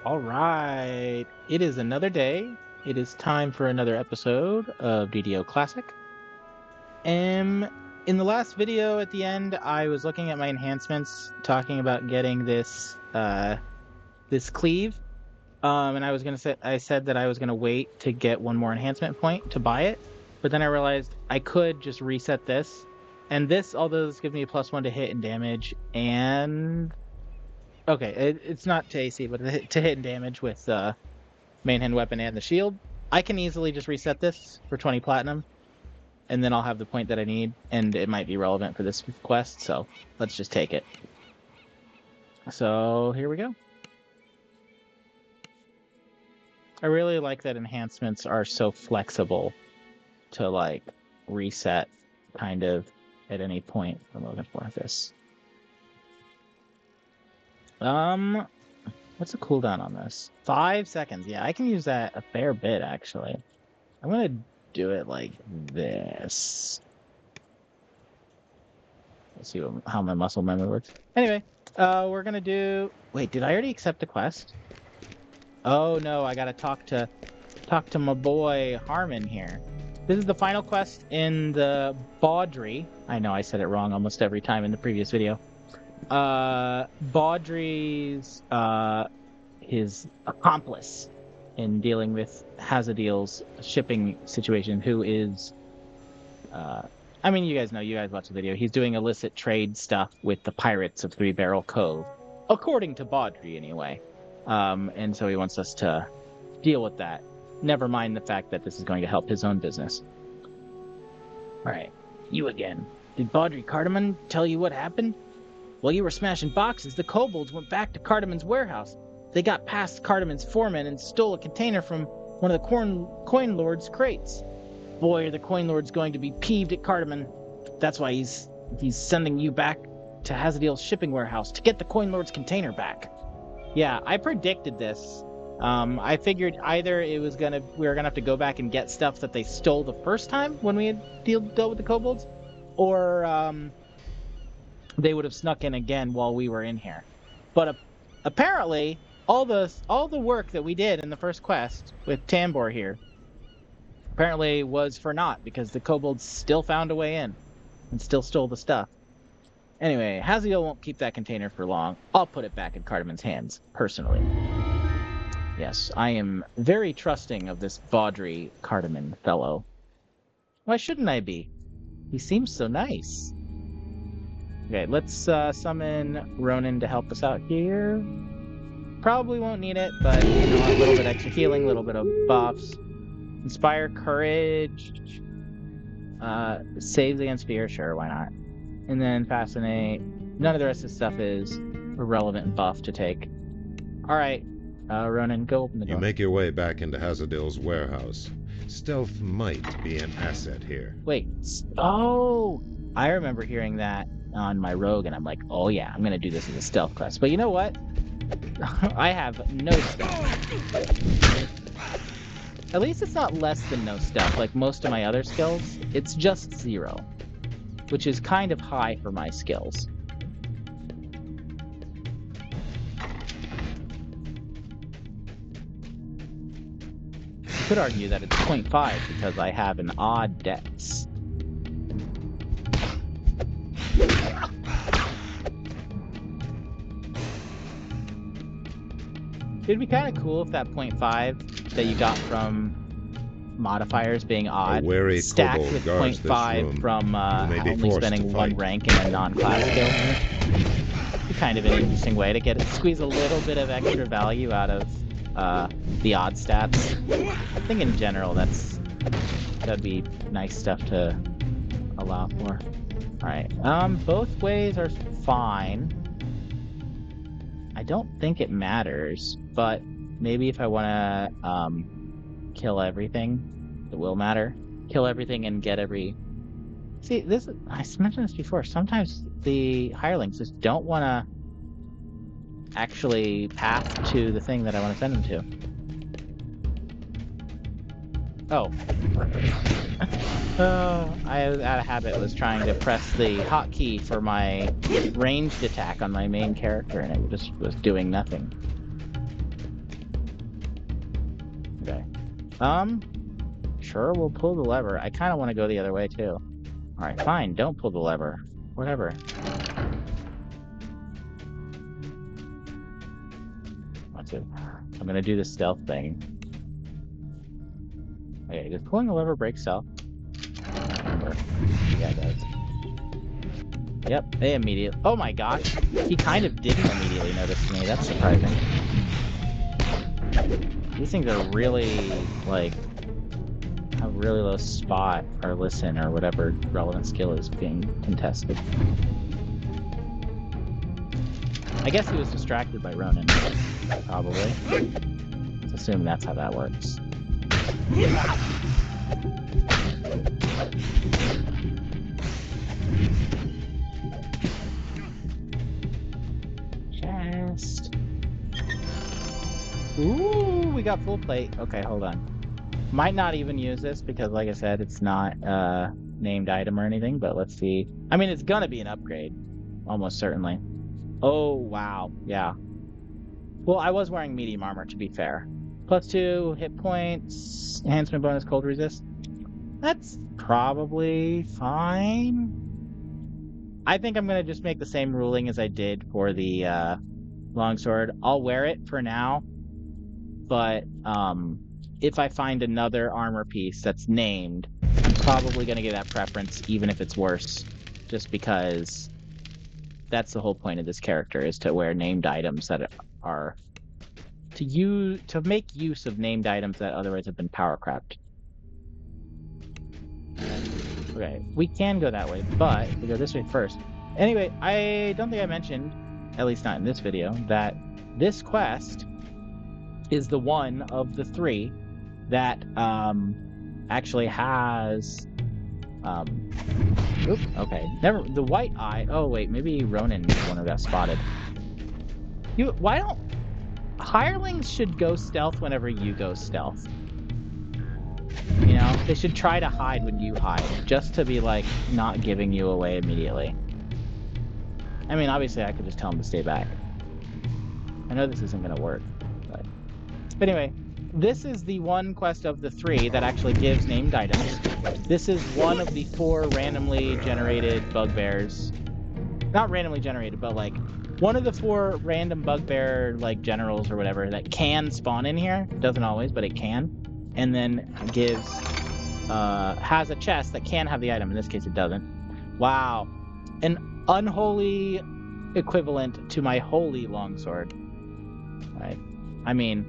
All right. It is another day. It is time for another episode of DDO Classic. Um, in the last video at the end, I was looking at my enhancements, talking about getting this cleave. And I said that I was gonna wait to get one more enhancement point to buy it, but then I realized I could just reset this. And this, although this gives me a +1 to hit and damage, and okay, it's not to AC, but to hit and damage with main hand weapon and the shield. I can easily just reset this for 20 platinum, and then I'll have the point that I need, and it might be relevant for this quest, so let's just take it. So here we go. I really like that enhancements are so flexible to like reset kind of at any point. I'm looking for this. What's the cooldown on this? 5 seconds. Yeah, I can use that a fair bit actually. I'm gonna do it like this. Let's see how my muscle memory works. Anyway, we're gonna do. Wait, did I already accept the quest? Oh no, I gotta talk to my boy Harmon here. This is the final quest in the Baudry. I know I said it wrong almost every time in the previous video. Baudry's his accomplice in dealing with Hazadil's shipping situation, who is I mean, you guys know, you guys watch the video. He's doing illicit trade stuff with the pirates of Three Barrel Cove, according to Baudry, anyway. And so he wants us to deal with that. Never mind the fact that this is going to help his own business. All right, you again. Did Baudry Cardamon tell you what happened? While you were smashing boxes, the kobolds went back to Cardamon's warehouse. They got past Cardamon's foreman and stole a container from one of the coin lord's crates. Boy, are the coin lord's going to be peeved at Cardamon. That's why he's sending you back to Hazadil's shipping warehouse to get the coin lord's container back. Yeah, I predicted this. I figured either we were gonna have to go back and get stuff that they stole the first time when we had dealt with the kobolds, or they would have snuck in again while we were in here. But apparently, all the work that we did in the first quest with Tambor here apparently was for naught, because the kobolds still found a way in and still stole the stuff. Anyway, Haziel won't keep that container for long. I'll put it back in Cardamon's hands, personally. Yes, I am very trusting of this Baudry Cardamon fellow. Why shouldn't I be? He seems so nice. Okay, let's summon Ronan to help us out here. Probably won't need it, but you know, a little bit extra healing, a little bit of buffs. Inspire courage. Saves against fear, sure, why not? And then fascinate. None of the rest of the stuff is a relevant buff to take. Alright, Ronan, go open the door. You make your way back into Hazadil's warehouse. Stealth might be an asset here. Wait, oh! I remember hearing that on my rogue, and I'm like, oh yeah, I'm gonna do this as a stealth quest. But you know what? I have no stealth. At least it's not less than no stealth, like most of my other skills. It's just 0, which is kind of high for my skills. You could argue that it's 0.5 because I have an odd dex. It'd be kind of cool if that 0.5 that you got from modifiers being odd stacked with 0.5 from only spending 1 rank in a non-class skill. It'd be kind of an interesting way to squeeze a little bit of extra value out of the odd stats. I think in general that'd be nice stuff to allow for. Alright, both ways are fine. I don't think it matters, but maybe if I want to kill everything, it will matter. Kill everything and get every... See, I mentioned this before. Sometimes the hirelings just don't want to actually path to the thing that I want to send them to. Oh. I out of habit was trying to press the hotkey for my ranged attack on my main character, and it just was doing nothing. Okay. Sure, we'll pull the lever. I kind of want to go the other way too. All right, fine. Don't pull the lever. Whatever. That's it. I'm gonna do the stealth thing. Okay, does pulling the lever break stealth? Remember. Yeah, it does. Yep, they immediately. Oh my gosh, he kind of didn't immediately notice me. That's surprising. These things are really like a really low spot or listen or whatever relevant skill is being contested. I guess he was distracted by Ronan, probably. Let's assume that's how that works. Chest. Ooh, we got full plate. Okay, hold on. Might not even use this because, like I said, it's not a named item or anything, but let's see. I mean, it's gonna be an upgrade, almost certainly. Oh, wow. Yeah. Well, I was wearing medium armor, to be fair. +2 hit points, enhancement bonus, cold resist. That's probably fine. I think I'm going to just make the same ruling as I did for the longsword. I'll wear it for now, but if I find another armor piece that's named, I'm probably going to give that preference, even if it's worse, just because that's the whole point of this character, is to wear named items that are to make use of named items that otherwise have been power crapped. Okay, we can go that way, but we go this way first. Anyway, I don't think I mentioned, at least not in this video, that this quest is the one of the 3 that actually has oops, okay. Never the white eye. Oh wait, maybe Ronan is the one who got spotted. Why don't hirelings should go stealth whenever you go stealth? You know, they should try to hide when you hide, just to be like not giving you away immediately. I mean, obviously I could just tell them to stay back. I know this isn't gonna work, but anyway, this is the one quest of the 3 that actually gives named items. This is one of the 4 randomly generated bugbears. Not randomly generated, but like one of the 4 random bugbear like generals or whatever that can spawn in here. Doesn't always, but it can. And then gives has a chest that can have the item. In this case, it doesn't. Wow, an unholy equivalent to my holy longsword. Right? I mean,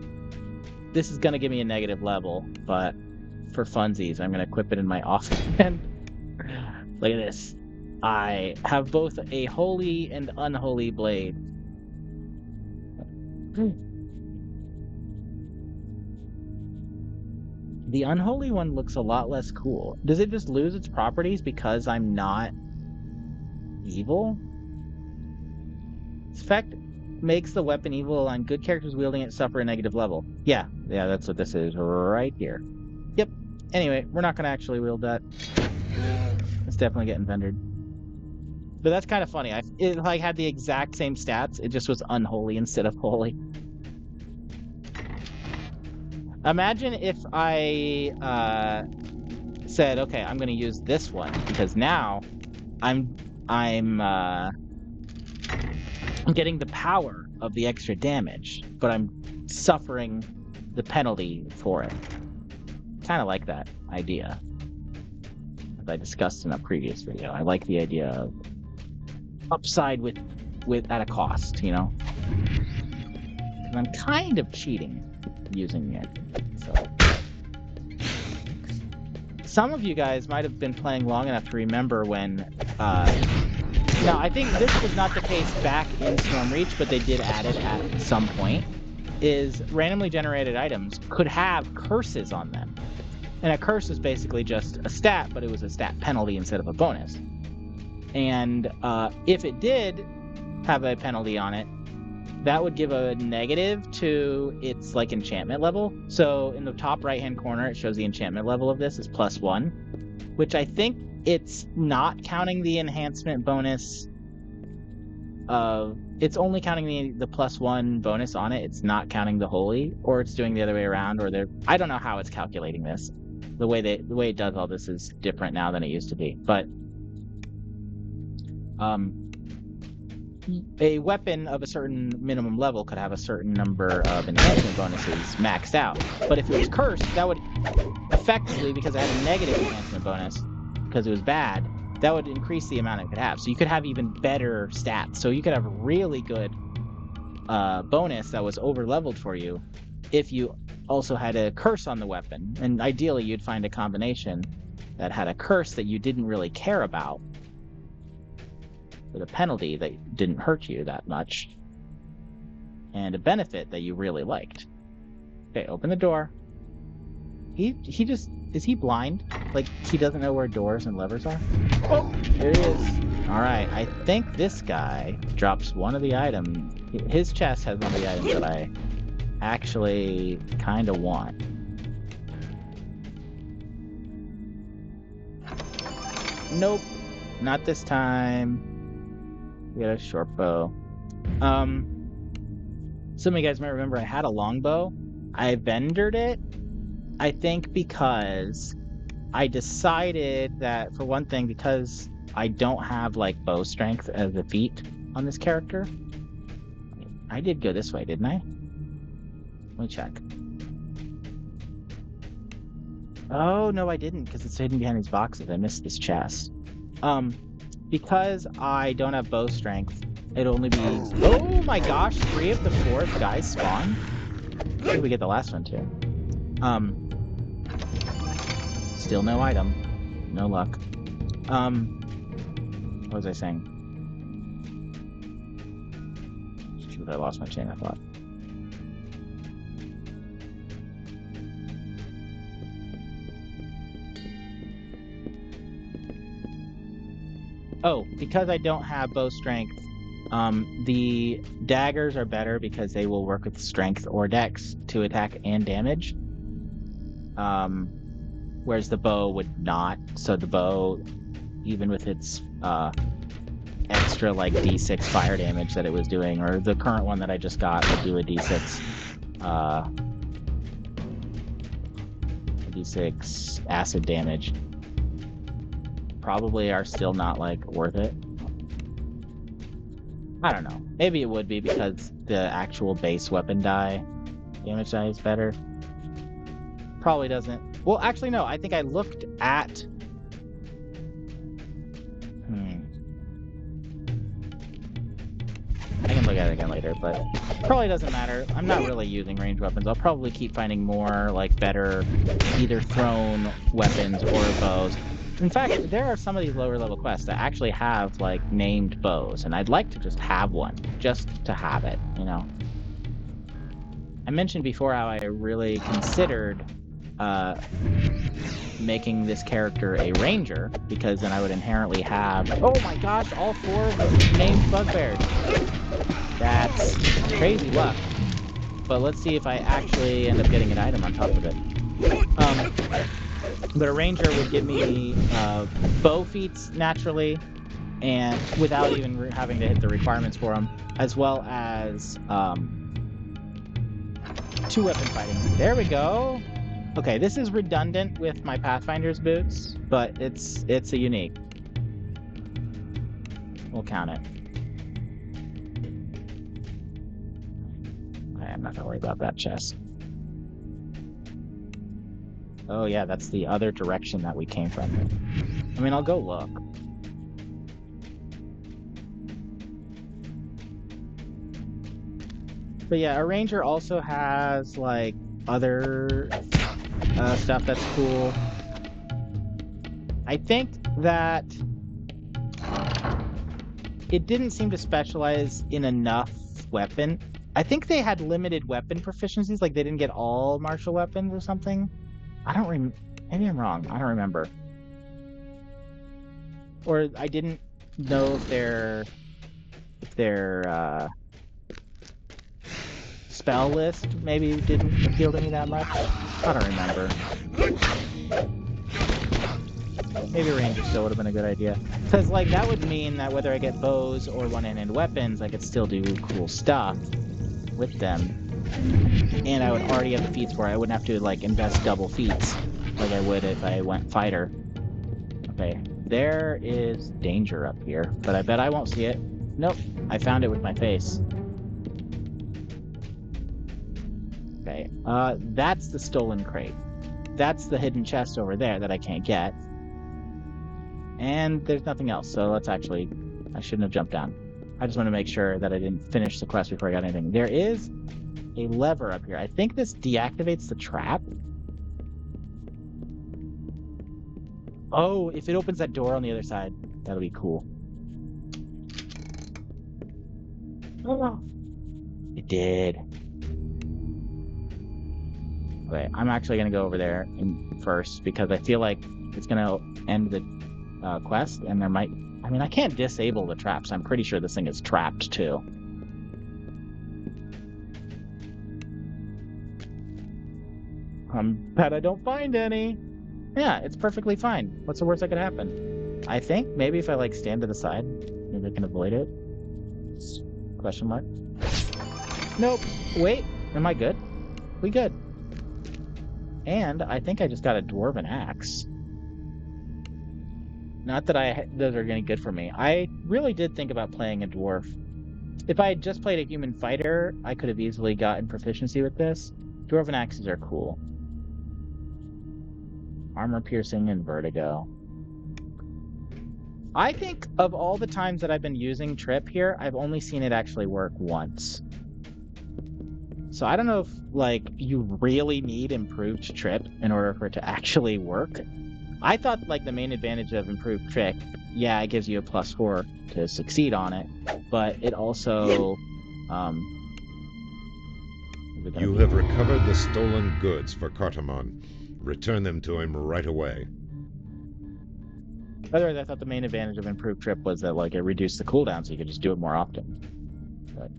this is gonna give me a negative level, but for funsies, I'm gonna equip it in my offhand. Look at this. I have both a holy and unholy blade. The unholy one looks a lot less cool. Does it just lose its properties because I'm not evil? This effect makes the weapon evil on good characters wielding it suffer a negative level. Yeah, that's what this is right here. Yep. Anyway, we're not going to actually wield that. It's definitely getting vendored. But that's kind of funny. It like had the exact same stats. It just was unholy instead of holy. Imagine if I said, okay, I'm going to use this one because now I'm getting the power of the extra damage, but I'm suffering the penalty for it. Kind of like that idea, as I discussed in a previous video. I like the idea of upside with at a cost, you know. And I'm kind of cheating using it. So some of you guys might have been playing long enough to remember when now I think this was not the case back in Stormreach, but they did add it at some point, is randomly generated items could have curses on them. And a curse is basically just a stat, but it was a stat penalty instead of a bonus. And if it did have a penalty on it, that would give a negative to its like enchantment level. So in the top right hand corner, it shows the enchantment level of this is +1, which I think it's not counting the enhancement bonus of it's only counting the +1 bonus on it. It's not counting the holy, or it's doing the other way around, or I don't know how it's calculating this. The way it does all this is different now than it used to be. But a weapon of a certain minimum level could have a certain number of enhancement bonuses maxed out. But if it was cursed, that would effectively, because it had a negative enhancement bonus, because it was bad, that would increase the amount it could have. So you could have even better stats. So you could have a really good bonus that was over leveled for you if you also had a curse on the weapon. And ideally, you'd find a combination that had a curse that you didn't really care about, with a penalty that didn't hurt you that much, and a benefit that you really liked. Okay, open the door. He just, is he blind? Like, he doesn't know where doors and levers are? Oh, there he is. All right, I think this guy drops one of the items. His chest has one of the items that I actually kind of want. Nope, not this time. We got a short bow. Some of you guys might remember I had a longbow. I vendored it, I think, because I decided that, for one thing, because I don't have like bow strength as a feat on this character. I did go this way, didn't I? Let me check. Oh no, I didn't, because it's hidden behind these boxes. I missed this chest. Because I don't have bow strength, it'd only be, oh my gosh, 3 of the 4 guys spawn. I think we get the last one too. Still no item. No luck. What was I saying? Shoot, I lost my chain of thought. Oh, because I don't have bow strength, the daggers are better because they will work with strength or dex to attack and damage. Whereas the bow would not. So the bow, even with its extra like d6 fire damage that it was doing, or the current one that I just got would do a d6 acid damage, probably are still not like worth it. I don't know. Maybe it would be because the actual base weapon damage die is better. Probably doesn't. Well, actually, no. I think I looked at. I can look at it again later, but probably doesn't matter. I'm not really using ranged weapons. I'll probably keep finding more, like, better either thrown weapons or bows. In fact, there are some of these lower level quests that actually have, like, named bows, and I'd like to just have one, just to have it, you know? I mentioned before how I really considered making this character a ranger, because then I would inherently have, oh my gosh, all 4 of the named bugbears. That's crazy luck. But let's see if I actually end up getting an item on top of it. But a ranger would give me bow feats naturally, and without even having to hit the requirements for them, as well as 2 weapon fighting. There we go. Okay, this is redundant with my Pathfinder's boots, but it's a unique. We'll count it. I'm not gonna worry about that chest. Oh yeah, that's the other direction that we came from. I mean, I'll go look. But yeah, a ranger also has like other stuff that's cool. I think that it didn't seem to specialize in enough weapon. I think they had limited weapon proficiencies, like they didn't get all martial weapons or something. I don't remember. Maybe I'm wrong. I don't remember. Or I didn't know if their spell list maybe didn't appeal to me that much. I don't remember. Maybe Ranger still would have been a good idea. Because, like, that would mean that whether I get bows or one-handed weapons, I could still do cool stuff with them. And I would already have the feats for it. I wouldn't have to, like, invest double feats like I would if I went fighter. Okay, there is danger up here, but I bet I won't see it. Nope, I found it with my face. Okay, that's the stolen crate. That's the hidden chest over there that I can't get. And there's nothing else, so let's actually... I shouldn't have jumped down. I just want to make sure that I didn't finish the quest before I got anything. There is a lever up here. I think this deactivates the trap. Oh, if it opens that door on the other side, that'll be cool. Oh, it did. Okay, I'm actually going to go over there first because I feel like it's going to end the quest, and there might... I mean, I can't disable the traps. I'm pretty sure this thing is trapped, too. Bet I don't find any. Yeah, it's perfectly fine. What's the worst that could happen? I think maybe if I, like, stand to the side, maybe I can avoid it. Question mark. Nope. Wait, am I good? We good. And I think I just got a dwarven axe. Not that those are any good for me. I really did think about playing a dwarf. If I had just played a human fighter, I could have easily gotten proficiency with this. Dwarven axes are cool. Armor piercing and vertigo. I think of all the times that I've been using Trip here, I've only seen it actually work once. So I don't know if, like, you really need improved Trip in order for it to actually work. I thought, like, the main advantage of improved Trick, yeah, it gives you a +4 to succeed on it, but it also, You have recovered the stolen goods for Cartamon. Return them to him right away. Otherwise, I thought the main advantage of improved Trip was that, like, it reduced the cooldown so you could just do it more often. But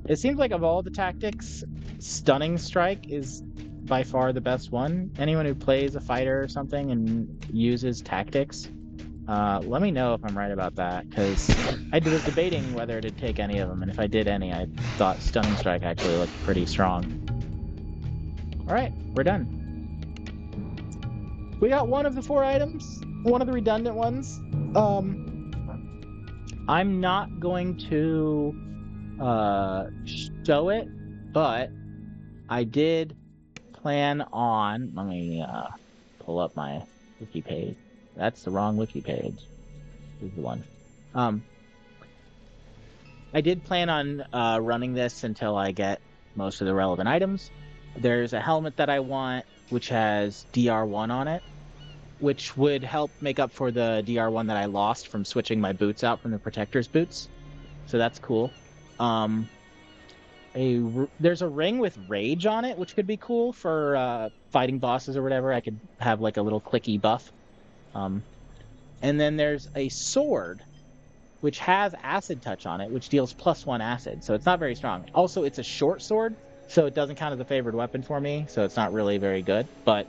it seems like of all the tactics, Stunning Strike is by far the best one. Anyone who plays a fighter or something and uses tactics, let me know if I'm right about that, because I was debating whether to take any of them, and if I did any, I thought Stunning Strike actually looked pretty strong. Alright, we're done. We got one of the 4 items, one of the redundant ones. I'm not going to show it, but I did plan on... Let me pull up my wiki page. That's the wrong wiki page. This is the one. I did plan on running this until I get most of the relevant items. There's a helmet that I want, which has DR1 on it, which would help make up for the DR1 that I lost from switching my boots out from the Protector's boots. So that's cool. There's a ring with Rage on it, which could be cool for fighting bosses or whatever. I could have like a little clicky buff. And then there's a sword, which has Acid Touch on it, which deals +1 acid. So it's not very strong. Also, it's a short sword, so it doesn't count as a favored weapon for me. So it's not really very good. But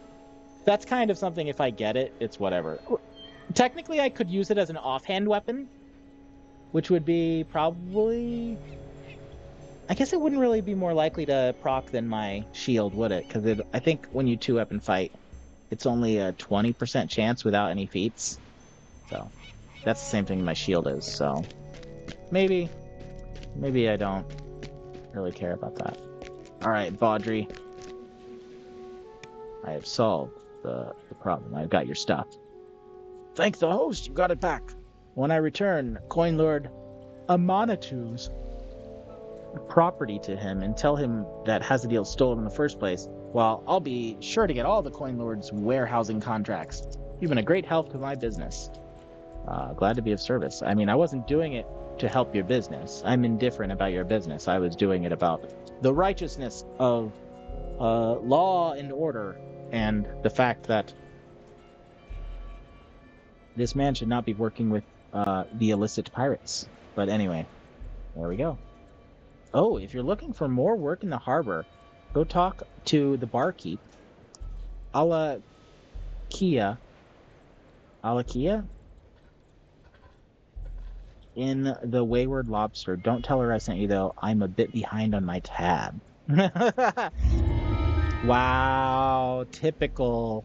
that's kind of something, if I get it, it's whatever. Technically, I could use it as an offhand weapon, which would be probably... I guess it wouldn't really be more likely to proc than my shield, would it? Because I think when you 2-weapon fight, it's only a 20% chance without any feats. So that's the same thing my shield is. So maybe I don't really care about that. All right, Baudry. I have solved the problem. I've got your stuff. Thank the host, you got it back. When I return, Coin Lord Amanitu's property to him and tell him that Hazadiel stole it in the first place, well, I'll be sure to get all the Coin Lord's warehousing contracts. You've been a great help to my business. Glad to be of service. I mean, I wasn't doing it to help your business. I'm indifferent about your business. I was doing it about the righteousness of law and order, and the fact that this man should not be working with the illicit pirates. But anyway, there we go. Oh, if you're looking for more work in the harbor, go talk to the barkeep, Ala Kia. Alakia in the Wayward Lobster. Don't tell her I sent you though. I'm a bit behind on my tab. Wow, typical.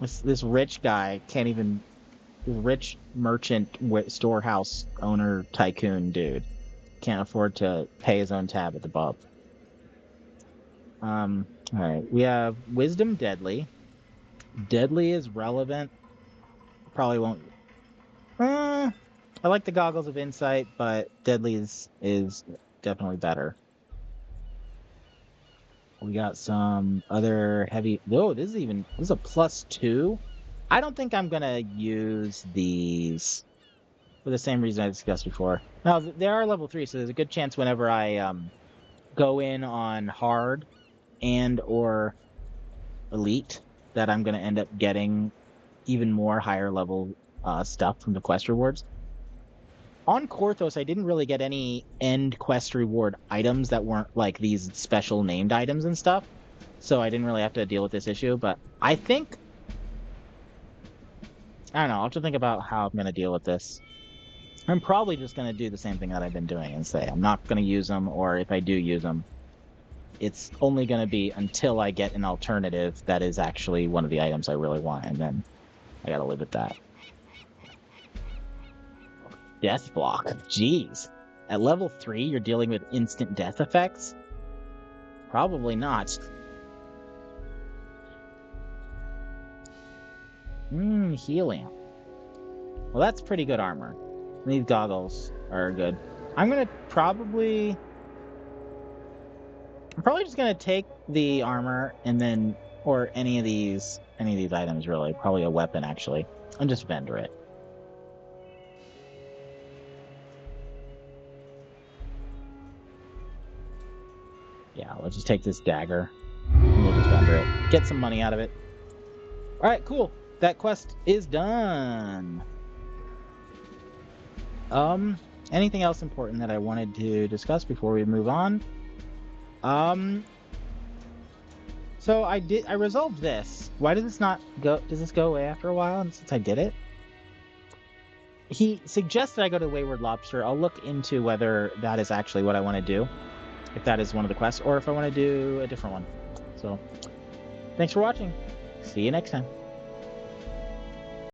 This rich guy can't even. This rich merchant storehouse owner tycoon dude can't afford to pay his own tab at the pub. All right. We have Wisdom Deadly. Deadly is relevant. Probably won't. I like the Goggles of Insight, but Deadly is definitely better. We got some other heavy. Whoa, this is a +2. I don't think I'm gonna use these for the same reason I discussed before. Now they are level 3, so there's a good chance whenever I go in on hard and or elite that I'm gonna end up getting even more higher level stuff from the quest rewards. On Korthos, I didn't really get any end quest reward items that weren't like these special named items and stuff. So I didn't really have to deal with this issue, but I think I don't know, I'll have to think about how I'm gonna deal with this. I'm probably just gonna do the same thing that I've been doing and say I'm not gonna use them, or if I do use them, it's only gonna be until I get an alternative that is actually one of the items I really want, and then I gotta live with that. Death block. Jeez. At level 3, you're dealing with instant death effects? Probably not. Healing. Well, that's pretty good armor. These goggles are good. I'm probably just gonna take the armor and then, or any of these items really. Probably a weapon actually, and just vendor it. Yeah, let's just take this dagger and we'll just vendor it. Get some money out of it. All right, cool. That quest is done. Anything else important that I wanted to discuss before we move on? Um, so I resolved this. Why does this not go? Does this go away after a while? And since I did it, he suggested I go to Wayward Lobster. I'll look into whether that is actually what I want to do, if that is one of the quests, or if I want to do a different one. So, thanks for watching. See you next time.